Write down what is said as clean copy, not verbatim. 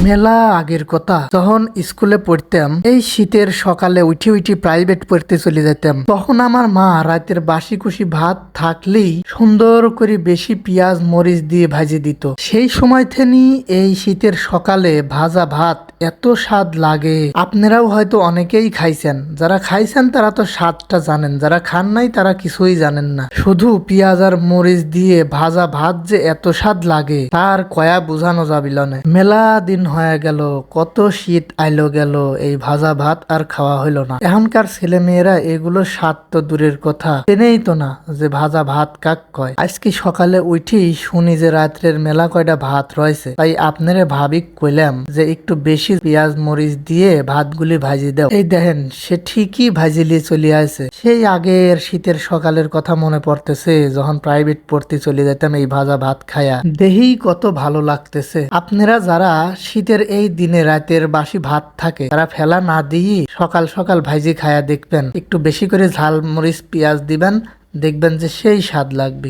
মেলা আগের কথা, যখন স্কুলে পড়তাম, এই শীতের সকালে উঠি উঠি প্রাইভেট পড়তে চলে যেতাম। তখন আমার মা রাতের বাসি কুসি ভাত থাকলেই সুন্দর করে বেশি পেঁয়াজ মরিচ দিয়ে ভাজি দিত। সেই সময় থেকেই এই শীতের সকালে ভাজা ভাত এত স্বাদ লাগে। আপনারাও হয়তো অনেকেই খাইছেন, যারা খাইছেন তারা তো স্বাদটা জানেন, যারা খান নাই তারা কিছুই জানেন না। শুধু পেঁয়াজ আর মরিচ দিয়ে ভাজা ভাত যে এত স্বাদ লাগে তার কয়া বোঝানো যাবিল না। মেলা দিন হয়ে গেল, কত শীত আইলো গেল, এই ভাজা ভাত আর খাওয়া হইলো না। এখনকার ছেলে মেয়েরা এগুলো স্বাদ তো দূরের কথা, চেনেই তো না যে ভাজা ভাত কাক কয়। আজকে সকালে উঠি শুনি যে রাত্রের মেলা কয়টা ভাত রয়েছে, তাই আপনারে ভাবি কইলাম যে একটু বেশি পেঁয়াজ মরিচ দিয়ে ভাতগুলি ভাজি দাও। এই দেখেন সে ঠিকই ভাজিলি চলে আসে। সেই আগের শীতের সকালের কথা মনে পড়তেছে, যখন প্রাইভেট পড়তে চলে যেতাম এই ভাজা ভাত খায়া, দেহি কত ভালো লাগতেছে। আপনারা যারা শীতের এই দিনে রাতের বাসি ভাত থাকে তারা ফেলা না দিয়ে সকাল সকাল ভাজি খায়া দেখবেন, একটু বেশি করে ঝাল মরিচ পেঁয়াজ দিবেন, দেখবেন যে সেই স্বাদ লাগবে।